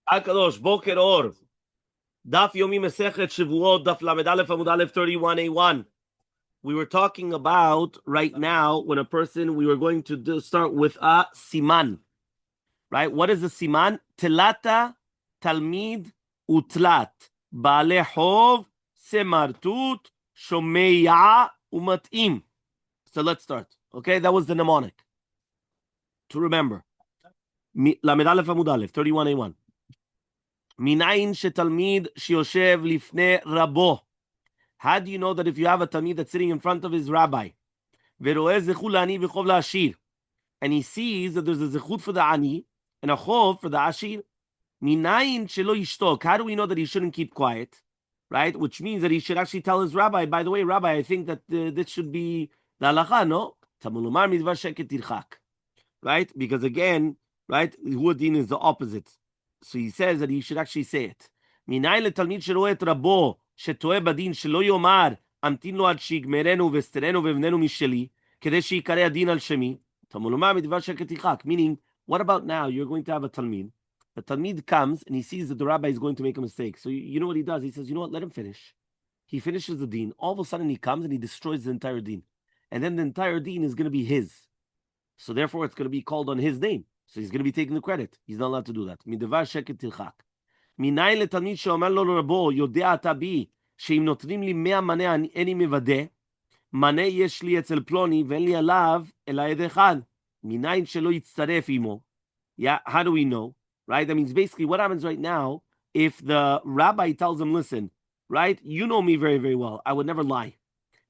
Akadosh, Boker Or. Daf Yomi Masechet Shevuot Daf Lamed Aleph Amud Aleph 31a1. We were talking about right now when a person, we were going to start with a siman. Right? What is a siman? Telata, Talmid, Utlat. Baale Hov, Semartut, Shomeya, Umatim. So let's start. Okay, that was the mnemonic. To remember. Lamed Aleph Amud Aleph 31a1. Minayin shetalmid sheyoshev lifnei rabo. How do you know that if you have a talmid that's sitting in front of his rabbi, veroeh zechut la'ani v'chov la'ashir, and he sees that there's a zechut for the ani and a chov for the ashir, minayin shelo yishtok. How do we know that he shouldn't keep quiet, right? Which means that he should actually tell his rabbi, by the way, Rabbi, I think that this should be the halacha, no? Tamulumar midvar sheket tirchak, right? Because again, right, huadin is the opposite. So he says that he should actually say it. מנין לתלמיד שרואה את רבו שטועה בדין שלא יאמר אמתין לו עד שיגמרנו והסתרנו והבננו משלי כדי שיקרא הדין על שמי. תאמרו לומר מדבר שקט ירחק. Meaning, what about now? You're going to have a talmid. The talmid comes and he sees that the rabbi is going to make a mistake. So you know what he does? He says, you know what? Let him finish. He finishes the deen. All of a sudden he comes and he destroys the entire deen. And then the entire deen is going to be his. So therefore it's going to be called on his name. So he's going to be taking the credit. He's not allowed to do that. מדבר שקט תרחק. מניין לתלמיד שאומר לו לרבו, יודע אתה בי, שאם נותנים לי 100 מנה איני מוודא, מנה יש לי אצל פלוני ואין לי עליו אלא עד אחד. מניין שלא יצטרף עמו. Yeah, how do we know? Right? That means basically what happens right now, if the rabbi tells him, listen, right, you know me very, very well. I would never lie.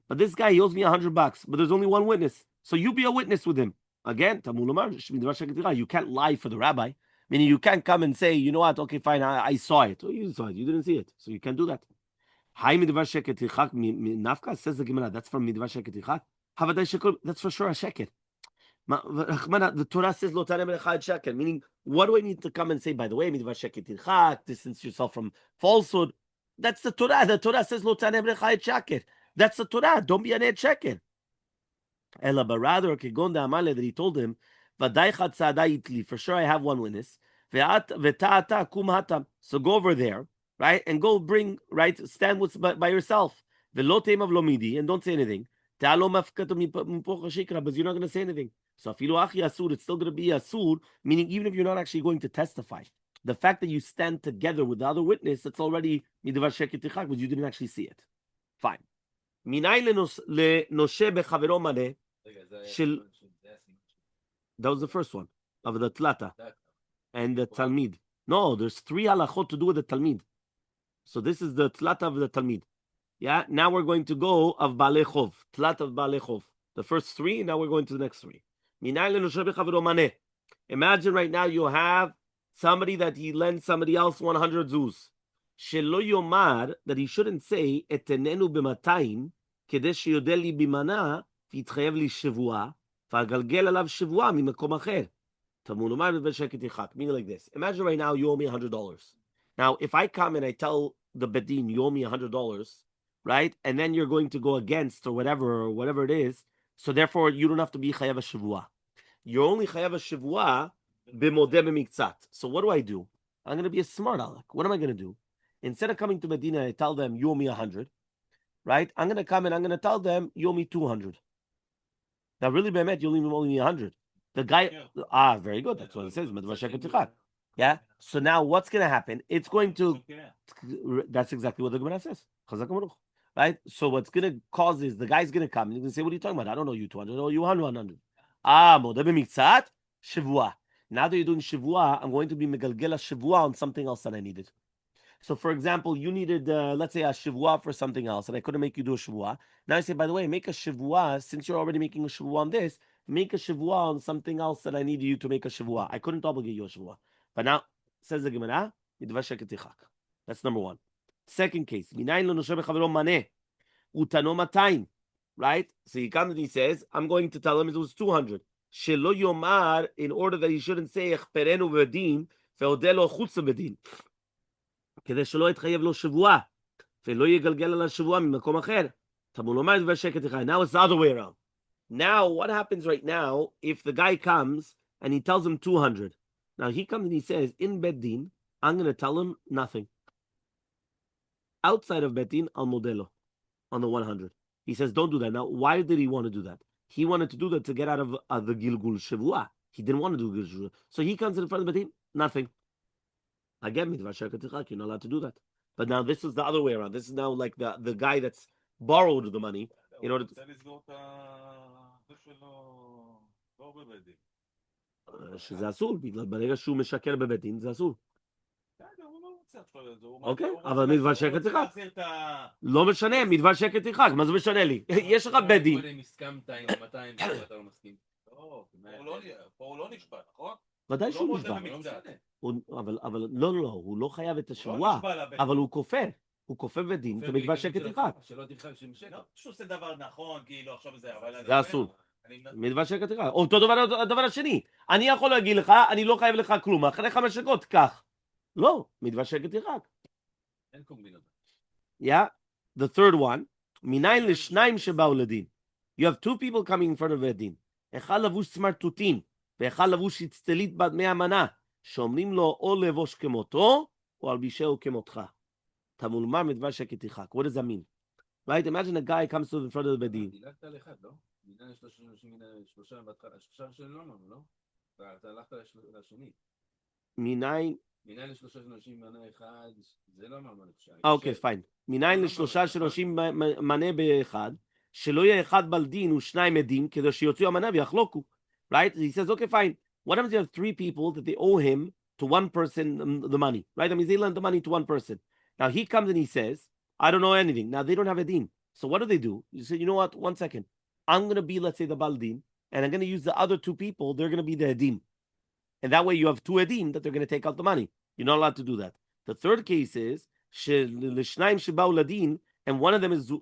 But this guy, he owes me $100, but there's only one witness. So you be a witness with him. Again, you can't lie for the rabbi. Meaning you can't come and say, you know what, okay, fine, I saw it. Oh, you saw it, you didn't see it. So you can't do that. Says the Gemara, that's from Midvar Sheket Yichak. That's for sure a sheker. The Torah says, Lo tanem echad sheker. Meaning, what do I need to come and say, by the way, Midvar Sheket Yichak, distance yourself from falsehood? That's the Torah. The Torah says, Lo tanem echad sheker. That's the Torah. Don't be an ed sheker. Ella, but rather, Elmaleh, that he told him, for sure I have one witness. So go over there, right, and go bring, right, stand by yourself. And don't say anything. But you're not going to say anything. So it's still going to be asur, meaning even if you're not actually going to testify. The fact that you stand together with the other witness, that's already midvar sheket tirchak, but you didn't actually see it. Fine. That was the first one of the tlata and the talmid. No, there's 3 halachot to do with the talmid. So this is the tlata of the talmid. Yeah, now we're going to go of Baale Chov, tlat of Baale Chov. The first 3, now we're going to the next 3. Imagine right now you have somebody that he lends somebody else 100 zuz. Shelo yomar, that he shouldn't say etenenu b'matayim כדי שיודה לי במנה ויתחייב לי שבועה, ואגלגל עליו שבועה ממקום אחר. תמון אומר ובשקט ירחק. Meaning like this. Imagine right now you owe me $100. Now, if I come and I tell the bedin you owe me $100, right, and then you're going to go against or whatever it is, so therefore you don't have to be chayav shevua. You're only chayav shevua b'modeh b'miktzat. So what do? I'm going to be a smart aleck. What am I going to do? Instead of coming to Medina, I tell them you owe me 100. Right? I'm going to come and I'm going to tell them, you owe me 200. Now, really, Be'emet, you only owe me 100. The guy, very good. That's what it says. Yeah? So now what's going to happen? It's going to, that's exactly what the Gemara says. Right? So what's going to cause is the guy's going to come and he's going to say, what are you talking about? I don't owe you 200. I owe you 100. Modeh b'miktzat, Shevuah. Now that you're doing Shevuah, I'm going to be megalgel Shevuah on something else that I needed. So, for example, you needed, let's say, a Shevuah for something else, and I couldn't make you do a Shevuah. Now I say, by the way, make a Shevuah, since you're already making a Shevuah on this, make a Shevuah on something else that I needed you to make a Shevuah. I couldn't obligate you a Shevuah. But now, says the Gemara, that's number 1. Second case, right? So he comes and he says, I'm going to tell him it was 200. Shelo yomar, in order that he shouldn't say, Echperenu v'edin, ve'odelo chutz v'edin. כדי שלא יתחייב לו שבועה, ולא יגלגל על השבועה ממקום אחר. Now it's the other way around. Now, what happens right now, if the guy comes and he tells him 200, Now he comes and he says, in Bet Din, I'm going to tell him nothing. Outside of Bet Din, Al Modelo on the 100. He says, don't do that. Now, why did he want to do that? He wanted to do that to get out of the Gilgul Shevuah. He didn't want to do Gilgul Shevuah. So he comes in front of Bet Din, nothing. Again, you're not allowed to do that. But now this is the other way around. This is now like the guy that's borrowed the money in order to... שזה אסור, ברגע שהוא משקר בבית דין, זה אסור. אוקיי, אבל מדבר שקט ירחק. לא משנה, מדבר שקט ירחק, מה זה משנה לי? יש לך בית דין. קודם הסכמת עם 200 ואתה לא מסכים. פה הוא לא נשבע, נכון? ודאי שהוא נשבע. אבל לא, הוא לא חייב את השבועה, אבל הוא כופר. הוא כופר בדין, ומדבר שקט ירחק. שלא תרחק שמשקר. שהוא עושה דבר נכון, כאילו עכשיו זה... זה אסור. מדבר שקט ירחק. אותו דבר השני. אני יכול להגיד לך, אני לא חייב לך כלום, אחרי 5 דקות, כך. לא, מדבר שקט ירחק. אין קומבינות. Yeah, the third one, מניין לשניים שבאו לדין. You have 2 people coming in front of הדין. אחד לבוש סמרטוטין, ואחד לבוש הצטלית בת מי המנה, שאומרים לו או לבוש כמותו, או אלבישהו כמותך. תמולמר מדבר שקט ירחק. What does that mean? Right, imagine a guy comes to the front of the בדין. דילגת על אחד, לא? מניין שלושה בהתחלה, שלושה של לא? אתה הלכת לשני. מניין לשלושה אנשים מנה אחד, זה לא מעמד אפשר. אוקיי, פיין. מניין לשלושה אנשים מנה באחד, שלא יהיה אחד בלדין ושניים עדים, כדי שיוציאו המנה ויחלוקו. Right? He says, okay, fine. What if you have 3 people that they owe him to one person the money? Right? I mean, they lend the money to one person. Now he comes and he says, I don't know anything. Now they don't have a din. So what do? You say, you know what? 1 second. I'm going to be, let's say, the baldin, and I'm going to use the other 2 people. They're going to be the edim. And that way you have 2 edim that they're going to take out the money. You're not allowed to do that. The third case is, and one of them is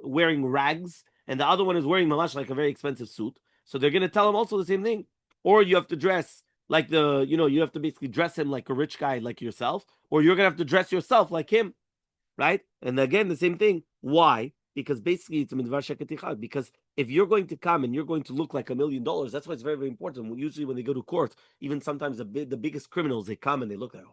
wearing rags, and the other one is wearing mamash, like a very expensive suit. So they're going to tell him also the same thing. Or you have to dress like you have to basically dress him like a rich guy like yourself, or you're going to have to dress yourself like him. Right? And again, the same thing. Why? Because basically it's a midvar sheketichad. Because if you're going to come and you're going to look like $1 million, that's why it's very, very important. Usually when they go to court, even sometimes the biggest criminals, they come and they look like,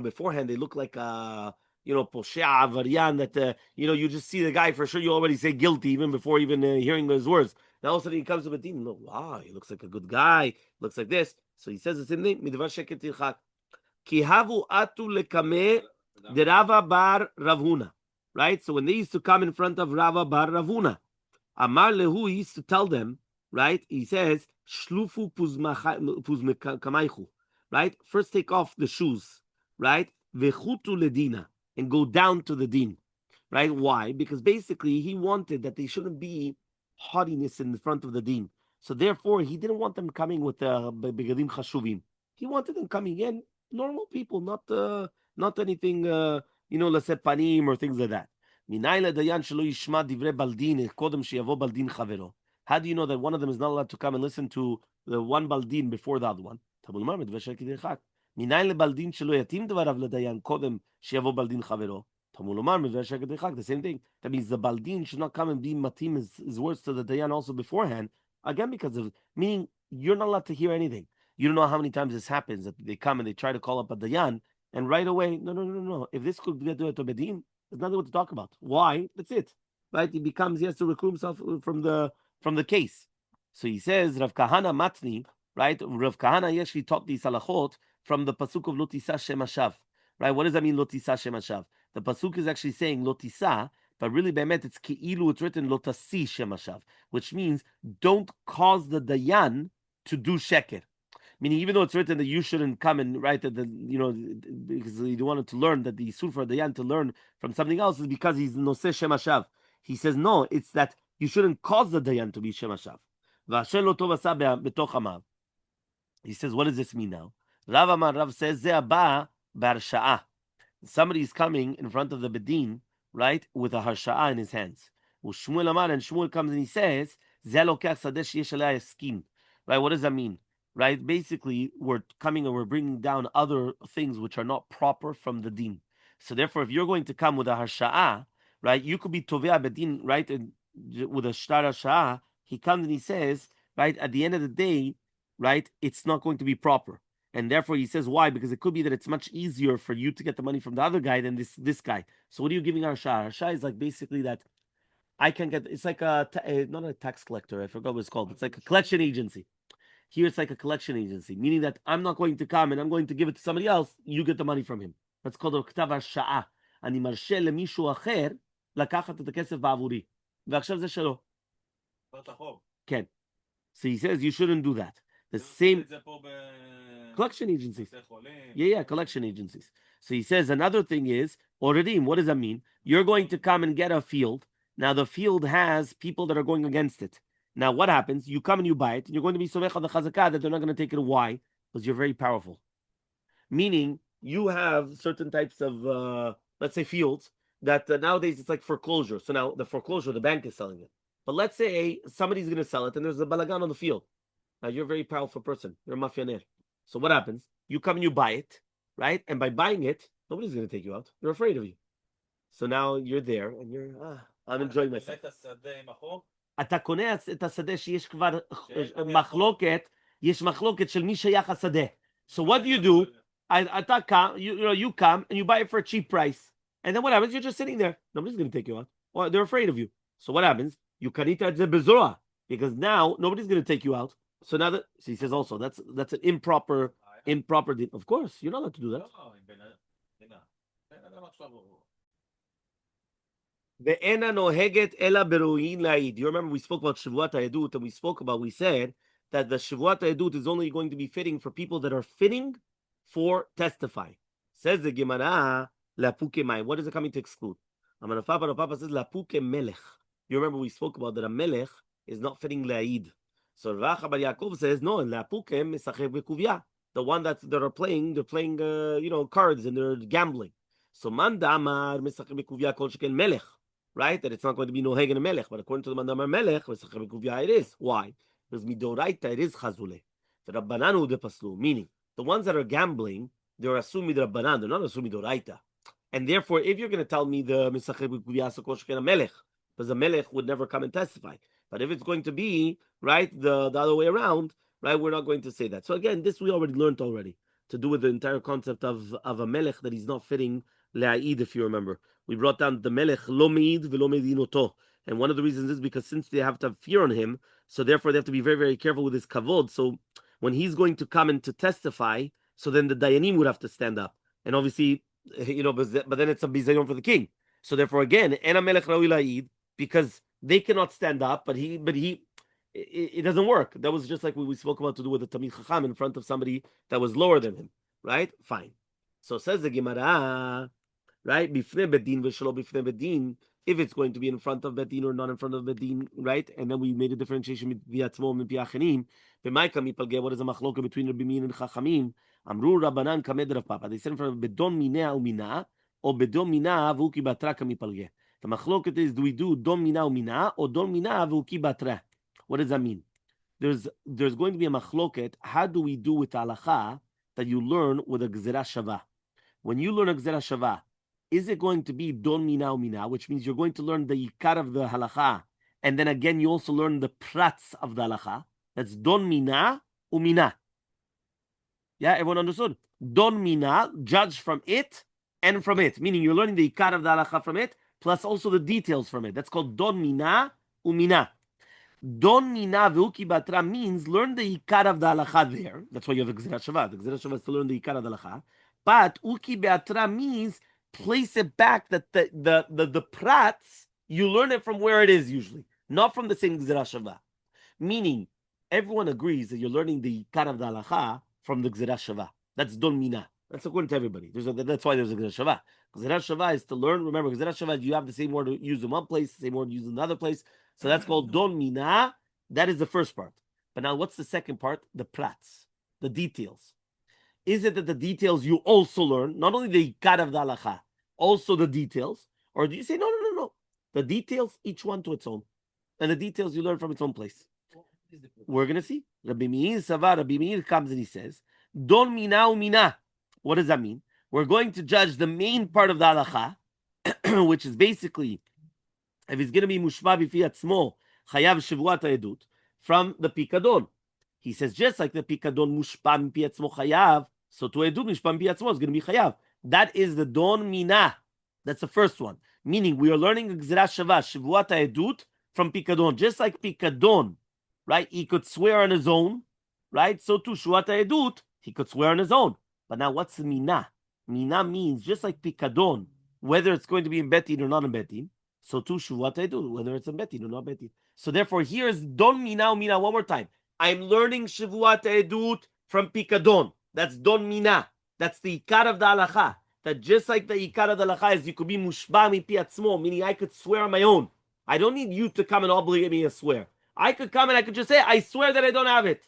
beforehand they look like Poshea Avarian that, you just see the guy for sure. You already say guilty even before even hearing his words. Now all of a sudden he comes to Bedin and look, wow, he looks like a good guy, looks like this. So he says the same thing, midvar sheketichad. Ki havu atu lekame de Rava bar Ravuna. Right? So when they used to come in front of Rava bar Ravuna, Amar lehu, he used to tell them, right? He says, Shlufu puzmekamaichu. Right? First take off the shoes, right? Vechutu ledina, and go down to the din. Right? Why? Because basically he wanted that they shouldn't be haughtiness in the front of the din. So therefore he didn't want them coming with begadim chashuvim. He wanted them coming in normal people, not anything לשאת פנים or things like that. מניין לדיין שלא ישמע דברי בלדין קודם שיבוא בלדין חברו. How do you know that one of them is not allowed to come and listen to the one בלדין before the other one? תמולמר מדבר שקט ירחק. מניין לבלדין שלא יתאים דבריו לדיין קודם שיבוא בלדין חברו. תמולמר מדבר שקט ירחק. The same thing. That means the בלדין should not come and be matim his words to the dayan also beforehand. Again, because of meaning you're not allowed to hear anything. You don't know how many times this happens that they come and they try to call up a dayan. And right away, no. If this could get to a bedin, there's nothing what to talk about. Why? That's it. Right? He has to recruit himself from the case. So he says, Rav Kahana Matni, right? Rav Kahana actually taught these halachot from the pasuk of Lotisa Shem Hashav. Right? What does that mean, Lotisa Shem Hashav? The pasuk is actually saying Lotisa, but really be'emet it's ki'ilu, it's written Lotasi Shem Hashav, which means don't cause the dayan to do sheker. Meaning, even though it's written that you shouldn't come and write that, because you wanted to learn that the Yisur for Dayan to learn from something else is because he's Noseh Shem Hashav. He says, no, it's that you shouldn't cause the Dayan to be Shem Hashav. He says, what does this mean now? Rav says, Ze haba b'harsha'ah. Somebody is coming in front of the Bedin, right, with a harsha'ah in his hands. Shmuel Amar, and Shmuel comes and he says, Ze lokach sadeh sheyesh alei eskin. Right, what does that mean? Right, basically, we're coming and we're bringing down other things which are not proper from the din. So therefore, if you're going to come with a harsha'ah, right, you could be tovea bedin, right, and with a shtar harsha'ah, he comes and he says, right, at the end of the day, right, it's not going to be proper. And therefore he says, why? Because it could be that it's much easier for you to get the money from the other guy than this guy. So what are you giving Arsha? Arsha is like basically that I can get, it's like not a tax collector, I forgot what it's called. It's like a collection agency. Here it's like a collection agency, meaning that I'm not going to come and I'm going to give it to somebody else, you get the money from him. That's called a כתב הרשאה. אני מרשה למישהו אחר לקחת את הכסף בעבורי. ועכשיו זה שלו. כן. So he says you shouldn't do that. The same collection agencies. Yeah, collection agencies. So he says another thing is, Oredim, what does that mean? You're going to come and get a field. Now the field has people that are going against it. Now what happens? You come and you buy it, and you're going to be somech on the chazakah that they're not going to take it. Why? Because you're very powerful. Meaning you have certain types of, let's say, fields that nowadays it's like foreclosure. So now the foreclosure, the bank is selling it. But let's say somebody's going to sell it and there's a balagan on the field. Now you're a very powerful person. You're a mafioner. So what happens? You come and you buy it, right? And by buying it, nobody's going to take you out. They're afraid of you. So now you're there and you're, I'm enjoying myself. אתה קונה את השדה שיש כבר מחלוקת, יש מחלוקת של מי שייך השדה. So what do? You come and you buy it for a cheap price. And then what happens? You're just sitting there. Nobody's going to take you out. Well, they're afraid of you. So what happens? You kanita et ze bezora. Because now nobody's going to take you out. So now so he says also that's an improper deal. Of course, you're not allowed to do that. Ve'ena noheget ela beru'in la'id. You remember we spoke about Shevuot Ha'edut, and we said that the Shevuot Ha'edut is only going to be fitting for people that are fitting for testifying. Says the Gemara, lapuke mai. What is it coming to exclude? Papa says lapuke melech. You remember we spoke about that a melech is not fitting la'id. So Rav Bar Yaakov says no, lapuke mesacheh bekuvya. The one that are playing, they're playing cards and they're gambling. So man damar mesacheh bekuvya kol sheken melech. Right? That it's not going to be noheg and a melech, but according to the mandamar melech, it is. Why? Because midoraita it is chazule. The rabbananu de paslu, meaning the ones that are gambling, they're assuming the rabbanan, they're not assuming midoraita. And therefore, if you're going to tell me the misacheh b'kuvya sakoshken a melech, because the melech would never come and testify. But if it's going to be right the other way around, right, we're not going to say that. So again, this we already learned to do with the entire concept of a melech that he's not fitting le'aid, if you remember. We brought down the melech lo meid v'lo medinoto. And one of the reasons is because since they have to have fear on him, so therefore they have to be very, very careful with his kavod. So when he's going to come and to testify, so then the dayanim would have to stand up. And obviously, but then it's a bizayon for the king. So therefore again, ena melech rawi la'id, because they cannot stand up, but it doesn't work. That was just like what we spoke about to do with the Tamid Chacham in front of somebody that was lower than him, right? Fine. So says the Gemara, right? Bifnei bedin v'shelo bifnei bedin. If it's going to be in front of bedin or not in front of bedin, right? And then we made a differentiation v'yatzmo and piachenim. B'maika mipalge. What is a machloka between Rabbi Meir and Chachamim? Amru Rabbanan kamed Rav Papa. They said from bedon mineh umina or bedon minah v'uki batra kamipalge. The machloket is, do we do don minah umina or don minah v'uki batra? What does that mean? There's going to be a machloket. How do we do with halacha that you learn with a gzera shava? When you learn a gzera shava, is it going to be don mina umina, which means you're going to learn the yikar of the halacha, and then again you also learn the prats of the halacha? That's don mina umina. Yeah, everyone understood? Don mina, judge from it and from it, meaning you're learning the yikar of the halacha from it, plus also the details from it. That's called don mina umina. Don mina v'uki batra means learn the yikar of the halacha there. That's why you have a gzera shava. The gzera shava is to learn the yikar of the halacha. But uki batra means place it back, that the prats, you learn it from where it is usually, not from the same gzera shava. Meaning, everyone agrees that you're learning the yikar of the halacha from the gzera shava. That's don mina. That's according to everybody. That's why there's a gzera shava. Gzera shava is to learn. Remember, gzera shava, you have the same word used in one place, the same word used in another place. So that's called don mina. That is the first part. But now what's the second part? The prats, the details. Is it that the details you also learn, not only the yikar of the halacha, also the details? Or do you say, no. The details, each one to its own. And the details you learn from its own place. We're going to see. Rabbi Meir comes and he says, don mina umina. What does that mean? We're going to judge the main part of the halacha, which is basically, if he's going to be mushba b'fi atzmo, chayav shevuot ha'edut, from the pikadon. He says, just like the pikadon mushpa mipi atzmo chayav, so to edut mushpa mipi atzmo is going to be chayav. That is the don mina. That's the first one. Meaning we are learning gzera shava, shevuat edut from pikadon. Just like pikadon, right? He could swear on his own, right? So too shevuat edut, he could swear on his own. But now what's mina? Mina means just like pikadon, whether it's going to be in betin or not in betin. So too shevuat edut, whether it's in betin or not betin. So therefore, here's don mina mina one more time. I'm learning shevuat edut from pikadon. That's don mina. That's the ikar of the halacha. That just like the ikar of the halacha is you could be mushba mipi atzmo, meaning I could swear on my own. I don't need you to come and obligate me to swear. I could come and I could just say, I swear that I don't have it.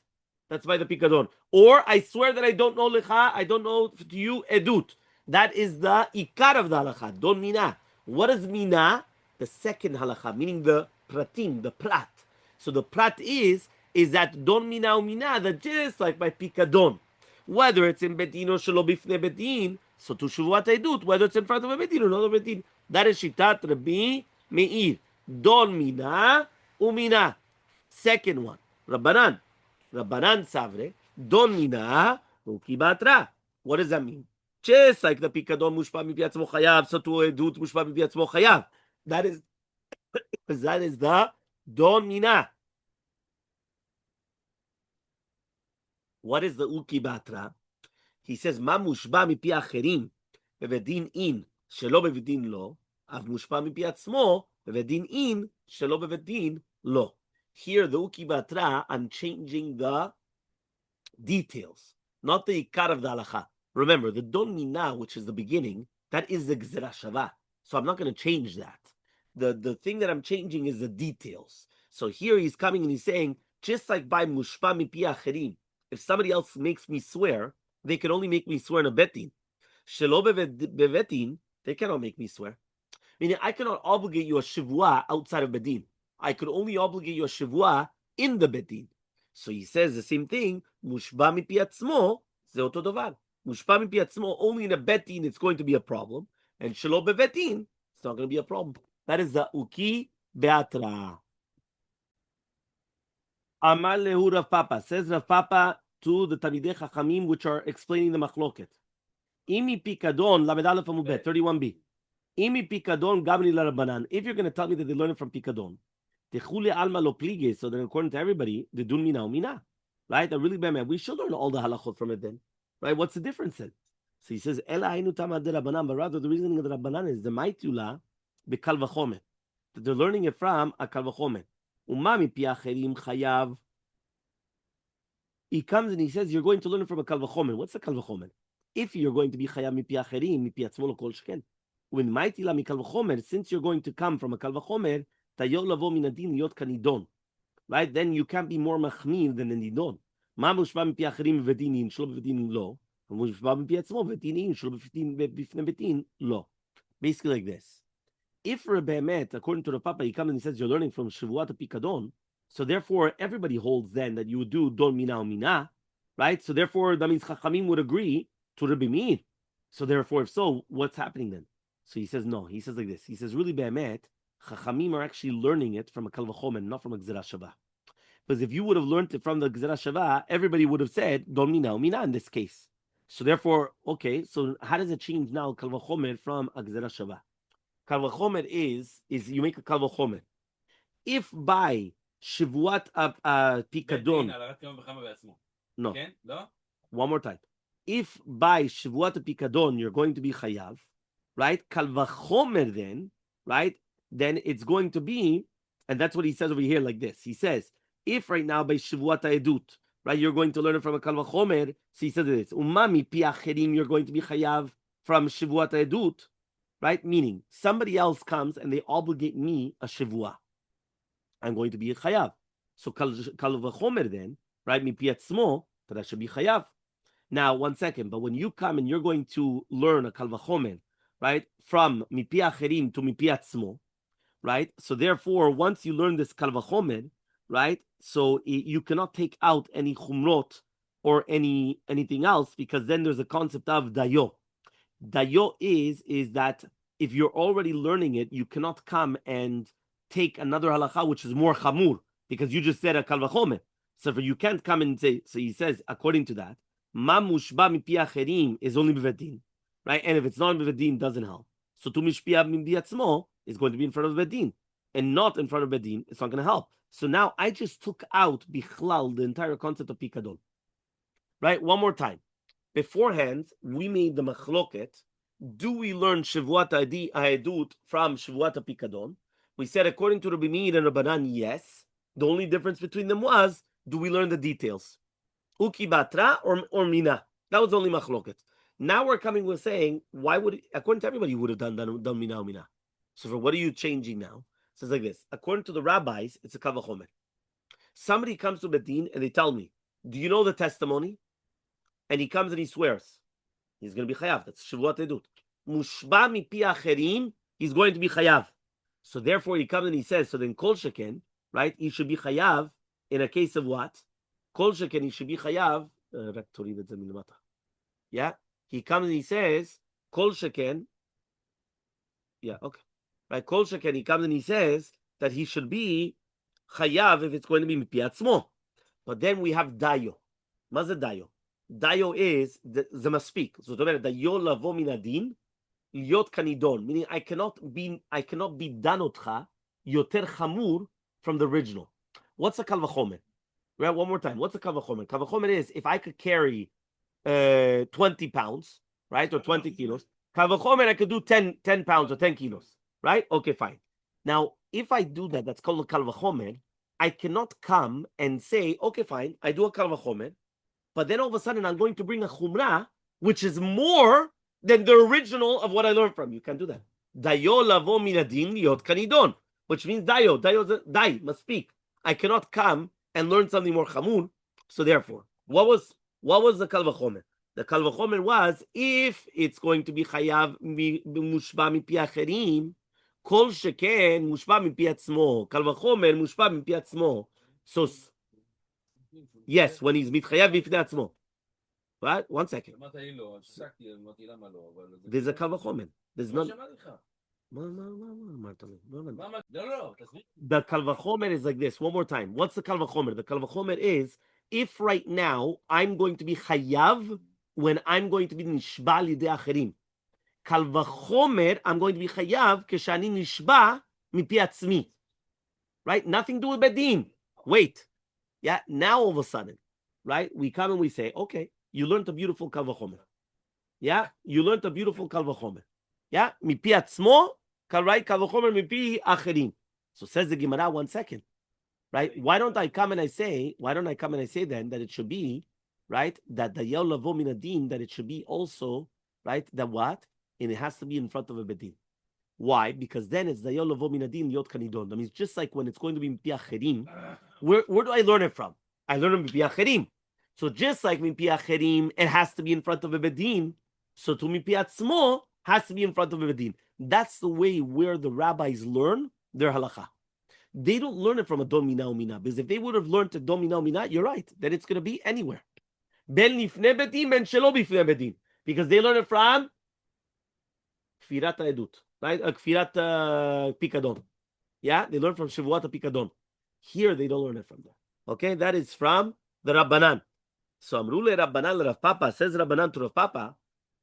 That's by the pikadon. Or I swear that I don't know lecha, I don't know to you edut. That is the ikar of the halacha, don mina. What is mina? The second halacha, meaning the pratim, the prat. So the prat is that don mina umina, that just like by pikadon, whether it's in betin or shelo bifnei betin, so to shevuat edut, whether it's in front of a betin or not a betin. That is shitat Rabbi Meir. Don mina umina. Second one, Rabbanan savre, don mina ukibatra. What does that mean? Just like the pikadon mushpa mipi atzmo chayav, so to edut mushpa mipi atzmo chayav. That is the don mina. What is the ukibatra? He says, "Ma mushba mipi acherim bevedin in shelo bevedin lo, av mushba mipi atzmo bevedin in shelo bevedin lo." Here, the ukibatra, I'm changing the details, not the ikar of the halacha. Remember, the don mina, which is the beginning, that is the gzera shava. So I'm not going to change that. The thing that I'm changing is the details. So here he's coming and he's saying, just like by mushpa mipi acherim, if somebody else makes me swear, they can only make me swear in a betin. Shelo bevetin, they cannot make me swear. Meaning, I cannot obligate you a shivua outside of bedin. I could only obligate you a shivua in the bedin. So he says the same thing. Mushba mipi atzmo ze oto davar. Mushba mipi atzmo, only in a betin it's going to be a problem, and shelo bevetin it's not going to be a problem. That is the uki beatra. Amar lehu Rav Papa, says Rav Papa to the Talmidei Chachamim which are explaining the machloket. Imi pikadon lamed aleph amud bet 31b. Imi pikadon gamni larabanan. If you're going to tell me that they learn it from pikadon, techule alma lo plige. So then, according to everybody, they dun mina umina, right? A really bad man. We should learn all the halachot from it then, right? What's the difference then? So he says, ela ainu tamad de rabanan. But rather, the reasoning of the rabanan is the maitula bekal vachomer. That they're learning it from a kal vachomer. Umami piacherim chayav. He comes and he says, you're going to learn it from a kal vachomer. What's the kal vachomer? If you're going to be chayav mipi acherim, mipi atzmo lo kol sheken. When maitila mikal vachomer, since you're going to come from a kal vachomer, tayo lavo min adin liot kanidon. Right? Then you can't be more machmir than a nidon. Ma mushba mipi acherim vedinin, shlo bevedinin lo. Mushba mipi atzmo vedinin, shlo bifnei betin lo. Basically like this. If Rebbe Met, according to the Papa, he comes and he says you're learning from Shevuot Pikadon, so therefore everybody holds then that you would do Don Mina or Mina, right? So therefore that means Chachamim would agree to Rebbe Meir. So therefore, if so, what's happening then? So he says no. He says like this. He says really Be'emet, Chachamim are actually learning it from a Kal V'chomer, not from a Gzera Shava. Because if you would have learned it from the Gzera Shava, everybody would have said Don Mina or Mina in this case. So therefore, okay, so how does it change now Kal V'chomer from a Gzera Shava? Kal V'chomer is you make a Kal V'chomer. If by Shevuat Pikadon, no, one more time. If by Shevuat Pikadon you're going to be Chayav, right? Kal V'chomer then, right? Then it's going to be, and that's what he says over here like this. He says, if right now by Shevuat Edut, right, you're going to learn it from a Kal V'chomer, so he says this, Umami Pi Acherim, you're going to be Chayav from Shevuat Edut, right? Meaning, somebody else comes and they obligate me a Shevuah. I'm going to be a Chayav. So Kal V'chomer then, right, Mipi Atzmo, that I should be Chayav. Now, one second, but when you come and you're going to learn a Kal V'chomer, right, from Mipi Acherim to Mipi Atzmo, right? So therefore, once you learn this Kal V'chomer, right, so you cannot take out any Chumrot or anything else, because then there's a concept of Dayo. Dayo is that if you're already learning it, you cannot come and take another halacha which is more chamur, because you just said a kal vachomer. So if you can't come and say, so he says, according to that, ma mushba mipi acherim is only b'vedin, right? And if it's not b'vedin, doesn't help. So tu mishpia mipi atzmo is going to be in front of bedin, and not in front of bedin. It's not going to help. So now I just took out bichlal, the entire concept of pikadon. Right? One more time. Beforehand, we made the machloket. Do we learn Shevuot Ha'edut from Shevuot Pikadon? We said, according to Rabbi Meir and Rabbanan, yes. The only difference between them was, do we learn the details? Uki Batra or Mina? That was the only machloket. Now we're coming with saying, why would, according to everybody, you would have done Mina or Mina. So for what are you changing now? It says like this. According to the rabbis, it's a kavachomer. Somebody comes to Bedin and they tell me, do you know the testimony? And he comes and he swears. He's going to be chayav. That's Shevuot Edut. Mushba mipi acherim, he's going to be chayav. So therefore he comes and he says, so then kol sheken, right? He should be chayav in a case of what? Kol sheken, he should be chayav. Yeah? He comes and he says, kol sheken. Yeah, okay. Right? Kol sheken, he comes and he says that he should be chayav if it's going to be mipi atzmo. But then we have dayo. Maze dayo. Dayo is the maspik. So dayo lavo min adin liot kanidon, meaning I cannot be danotcha yoter chamur from the original. What's a kal vachomer? Right, one more time. What's a kal vachomer? Kal vachomer is if I could carry 20 pounds, right, or 20 kilos. Kal vachomer, I could do 10 pounds or 10 kilos, right? Okay, fine. Now, if I do that, that's called a kal vachomer. I cannot come and say, okay, fine, I do a kal vachomer. But then all of a sudden, I'm going to bring a chumrah, which is more than the original of what I learned from. You can't do that. Dayo lavo minadin liot kanidon, which means dayo. Dayo dai must speak. I cannot come and learn something more chamur. So therefore, what was the kal vachomer? The kal vachomer was if it's going to be chayav mushba mipi acherim, kol sheken mushba mipi atzmo. Kal vachomer mushba mipi atzmo. So. Yes, when he's mitchayav b'ifnei atzmo. Right? 1 second. There's a kal vachomer. There's not. The kal vachomer is like this. One more time. What's the kal vachomer? The kal vachomer is if right now I'm going to be chayav when I'm going to be nishba lidei acherim. Kal vachomer, I'm going to be chayav keshani nishba mipi atzmi. Right? Nothing to do with bedin. Wait. Yeah, now all of a sudden, right, we come and we say, okay, you learned a beautiful kal vachomer. Yeah, you learned a beautiful kal vachomer. Yeah, mipi atzmo, kal vachomer mipi acherim. So says the Gemara, 1 second, right? Why don't I come and I say then that it should be, right, that the yel lavo min adin, that it should be also, right, that what? And it has to be in front of a bedin. Why? Because then it's dayol lavo min adin liot kanidon. That means just like when it's going to be mipi acherim, where do I learn it from? I learn it mipi acherim. So just like mipi acherim, it has to be in front of a bedin. So to mipi atzmo has to be in front of a bedin. That's the way where the rabbis learn their halacha. They don't learn it from a don mina umina, because if they would have learned a don mina umina, you're right, then it's going to be anywhere. Ben lifnei bedin, ben shelo bifnei bedin, because they learn it from kfirat ha'edut. Right? Kfirat pikadon. Yeah, they learn from Shevuot Pikadon. Here they don't learn it from there. Okay, that is from the Rabbanan. So Amrule Rabbanan le Rav Papa, says Rabbanan to Rav Papa,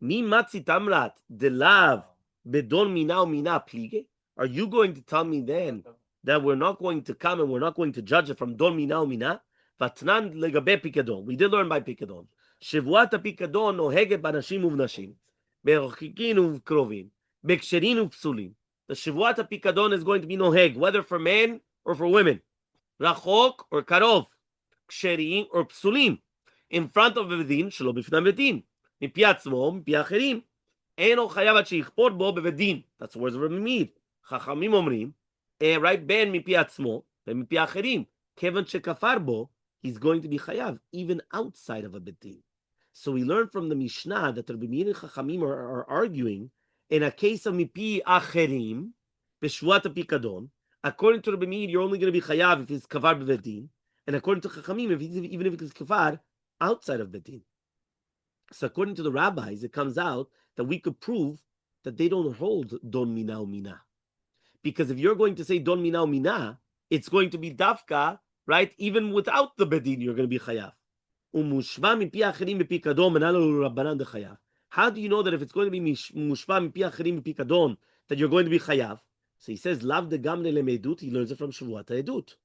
Mi matzi tamrat de lav bedon mina mina plige. Are you going to tell me then that we're not going to come and we're not going to judge it from don mina mina? Vatnan legabe pikadon. We did learn by pikadon. Shevuot Pikadon noheget banashim uvnashim, berochikin uvkrovim. Beksherin upsulim. The Shevuot Pikadon is going to be noheg, whether for men or for women. Rachok or karov. Ksherin or psulim. In front of bedin, shelo bifnei bedin. Mipi atzmo, mipi acherim. Eno chayav ad sheichpor bo bevedin. That's the words of Rabbi Meir. Chachamim omrim, right, ben mipi atzmo, ben mipi acherim. Kevan shekafar bo, he's going to be chayav, even outside of a bedin. So we learn from the Mishnah that Rabbi Meir and Chachamim are arguing in a case of mipi acherim, b'shvuat pikadon, according to Rabbi Meir, you're only going to be chayav if it's kavar b'vedin, and according to Chachamim, even if it's kavar outside of bedin. So according to the rabbis, it comes out that we could prove that they don't hold don mina umina, because if you're going to say don mina umina, it's going to be dafka right? Even without the bedin, you're going to be chayav. How do you know that if it's going to be mushba mipi acherim mipi kadon, that you're going to be chayav? So he says, lav de gamne lemedut. He learns it from Shevuot Edut.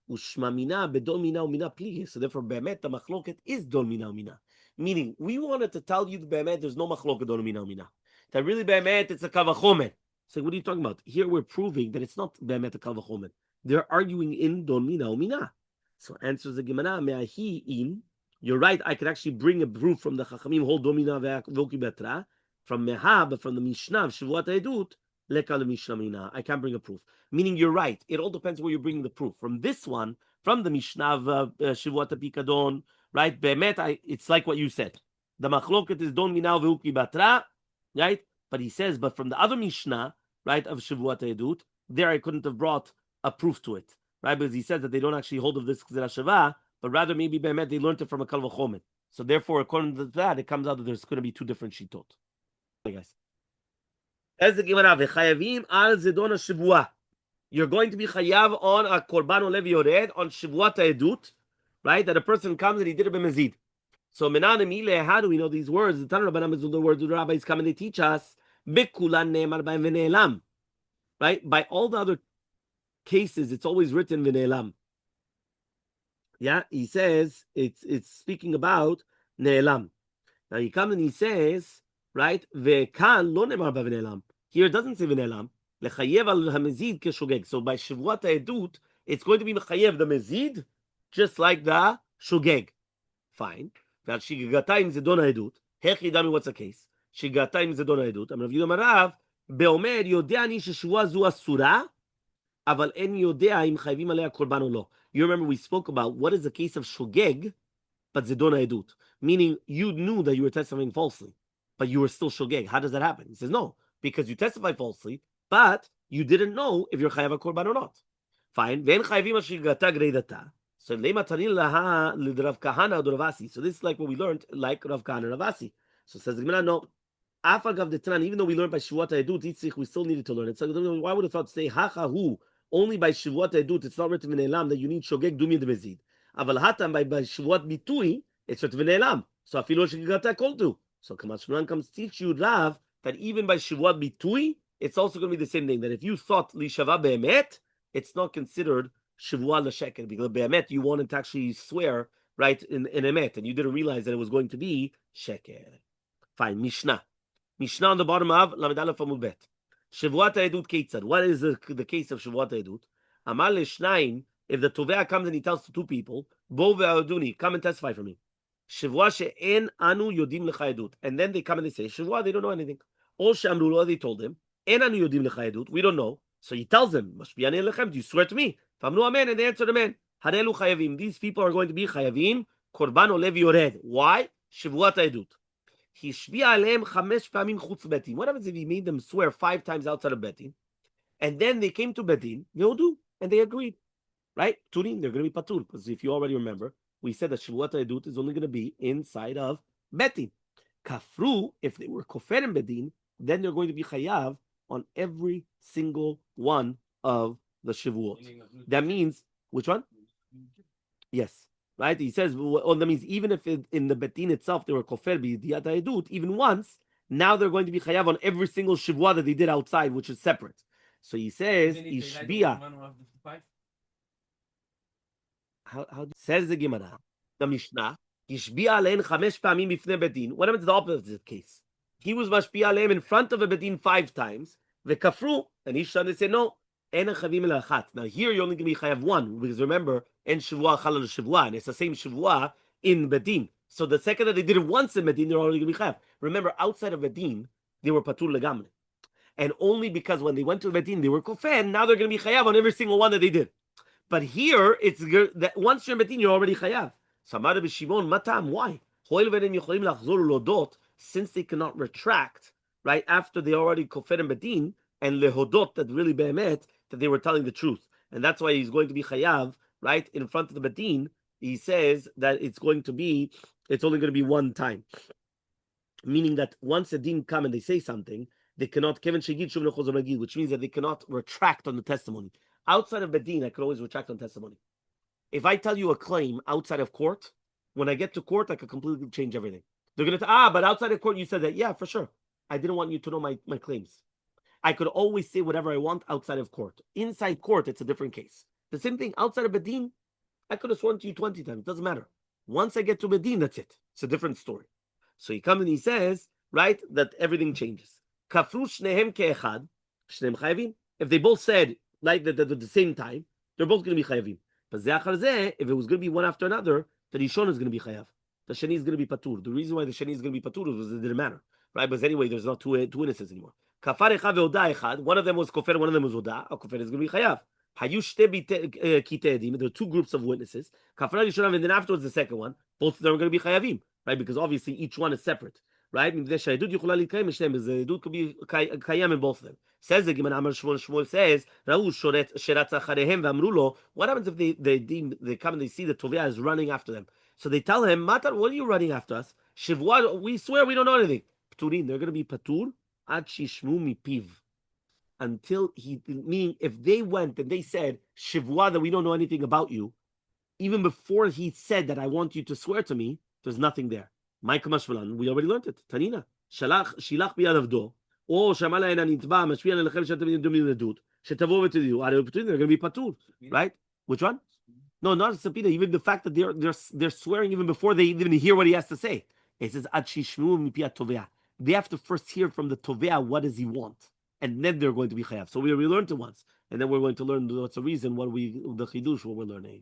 Ushma mina bedol mina umina pli. So therefore, be'emet the machloket is dol mina umina. Meaning, we wanted to tell you the be'emet there's no machloket dol mina umina. That really be'emet it's a kavachomer. So what are you talking about? Here we're proving that it's not be'emet a kavachomer. They're arguing in dol mina umina. So answers the Gemara, me'ahi in. You're right. I could actually bring a proof from the Chachamim whole domina ve'oki betra from Meha, but from the Mishnah of Shevuot Edut. I can't bring a proof. Meaning you're right. It all depends where you're bringing the proof. From this one, from the Mishnah of Shevuot Pikadon, right? Be'emet, it's like what you said. The machloket is don mina ve'uki batra, right? But he says, but from the other Mishnah, right, of Shevuot Edut, there I couldn't have brought a proof to it, right? Because he says that they don't actually hold of this Gzera Sheva, but rather maybe be'emet they learned it from a Kal V'chomer. So therefore, according to that, it comes out that there's going to be two different shitot. Hey guys. As the Gemara, v'chayavim al zedon ha-shavua. You're going to be chayav on a korban olev yored on Shevuot Edut, right? That a person comes and he did it b'mezid. So menanim ile, how do we know these words? The Tanur Rabbanan is the words the rabbis come and they teach us. Bekulan ne'emar b'hem v'ne'elam, right? By all the other cases, it's always written v'ne'elam. Yeah, he says it's speaking about ne'elam. Now he comes and he says, right? Ve'kan lo ne'emar b'ne'elam. Here it doesn't say v'ne'elam. Lechayev al hamezid keshogeg. So by Shevuot Edut, it's going to be mechayev the mezid, just like the shogeg. Fine. Now shigatayim zedon ha'edut. Hechi dami, what's the case? Shigatayim zedon ha'edut. I'm Rav Yehuda Marav. Beomer yodea ani sheshua zu asura, aval en yodea im chayvim alei korban o lo. You remember we spoke about what is the case of shogeg, but zedon ha'edut, meaning you knew that you were testifying falsely, but you were still shogeg. How does that happen? He says no, because you testified falsely, but you didn't know if you're chayav a korban or not. Fine. Ve'en chayvim ashigata greidata. So lema tanin laha l'Rav Kahana or Rav Asi. So this is like what we learned, like Rav Kahana and Rav Asi. So says the Gemara, no. Afagav the Tanan, even though we learned by Shevuot Edut Yitzich, we still needed to learn it. So why would have thought to say hachahu only by Shevuot Edut? It's not written in Elam that you need shogeg dumi de mezid. Aval hatam by Shevuot bitui, it's written in Elam. So afilo shigata kol tu. So Kamash Shmuel comes to teach you Rav that even by Shevuot bitui, it's also going to be the same thing. That if you thought li shava be'emet, it's not considered Shevuah l'sheker, because be'emet you wanted to actually swear right in emet, and you didn't realize that it was going to be sheker. Fine. Mishnah on the bottom of Lamed Aleph Amud Bet. Shevuot Edut Keitzad. What is the case of Shevuot Edut? Amar le'shnayim. If the tovea comes and he tells to two people, Bo ve'aduni, come and testify for me. Shevuah she'en anu yodim lecha edut. And then they come and they say Shevuah, they don't know anything. Or she'amru lo, they told him, en anu yodim lecha edut, we don't know. So he tells them, Mashbi'anei lechem, do you swear to me? Famnu amen, and they answered amen. Harelu chayavim. These people are going to be chayavim. Korban olev yored. Why? Shevuot Edut. Hishbi'a aleim 5 pamim chutz betin. What happens if he made them swear 5 times outside of betin, and then they came to betin, ve'odu, and they agreed, right? Turin, they're going to be patur, because if you already remember, we said that Shevuot Edut is only going to be inside of betin. Kafru, if they were kofer in betin, then they're going to be chayav on every single one of the Shevuot. That means, which one? Yes. Right? He says, well, that means even if in the betin itself they were kofer b'yediat ha'edut, even once, now they're going to be chayav on every single Shevuah that they did outside, which is separate. So he says, Ishbiya. How says the Gemara, the Mishnah, Ishbiya alein 5 pamim b'fnei betin. What happens in the opposite case? He was mashbiya aleim in front of a betin 5 times, the kafru, and Isha, they say no. Now here you're only going to be chayav 1, because remember, en Shevuah chalal Shevuah, and it's the same Shevuah in Bedin. So the second that they did it once in Bedin, they're already going to be chayav. Remember, outside of Bedin, they were patur legamre, and only because when they went to Bedin, they were kofen. Now they're going to be chayav on every single one that they did. But here, it's that once you're in Bedin, you're already chayav. Samar b'Shimon matam. Why? Since they cannot retract right after they already kofer in Bedin and lehodot that really be'emet that they were telling the truth, and that's why he's going to be chayav right in front of the Bedin. He says that it's only going to be 1 time, meaning that once a din come and they say something, they cannot, which means that they cannot retract on the testimony. Outside of Bedin, I could always retract on testimony. If I tell you a claim outside of court, when I get to court, I could completely change everything. They're going to, but outside of court, you said that. Yeah, for sure. I didn't want you to know my claims. I could always say whatever I want outside of court. Inside court, it's a different case. The same thing outside of Bedin, I could have sworn to you 20 times. It doesn't matter. Once I get to Bedin, that's it. It's a different story. So he comes and he says, right, that everything changes. Kafru shnehem ke'echad, shnehem chayavim. If they both said, like, at the same time, they're both going to be chayavim. But if it was going to be one after another, the Rishon is going to be chayav. The Sheni is going to be patur. The reason why the Sheni is going to be patur was it didn't matter. Right? But anyway, there's not two witnesses anymore. Kafar echad ve'oda echad. One of them was kofer, one of them was oda. A kofer is going to be chayav. Hayu shte kitei edim. There are two groups of witnesses. Kafar Rishon, and then afterwards the second one. Both of them are going to be chayavim. Right? Because obviously each one is separate. Right? The edut could be kayam in both of them. Says the Gemara, Shmuel says, what happens if they come and they see the Tovia is running after them? So they tell him, Matar, what are you running after us? Shevuot, we swear we don't know anything. Pturin, they're going to be patur ad shishmu mipiv. Until meaning if they went and they said, Shevuot, that we don't know anything about you, even before he said that I want you to swear to me, there's nothing there. We already learned it. Tanina. Shilach biyad avdo. Or Shamala and Anitba, Mashvian and Lechev Shatam Domin the Dud. Shetavo to you. Are they're going to be patur, right? Which one? No, not a subpoena. Even the fact that they're swearing even before they even hear what he has to say. It says Ad Shishmu Mipia Tovea. They have to first hear from the Tovea what does he want, and then they're going to be chayav. So we learned it once, and then we're going to learn what's the reason what the chidush what we're learning.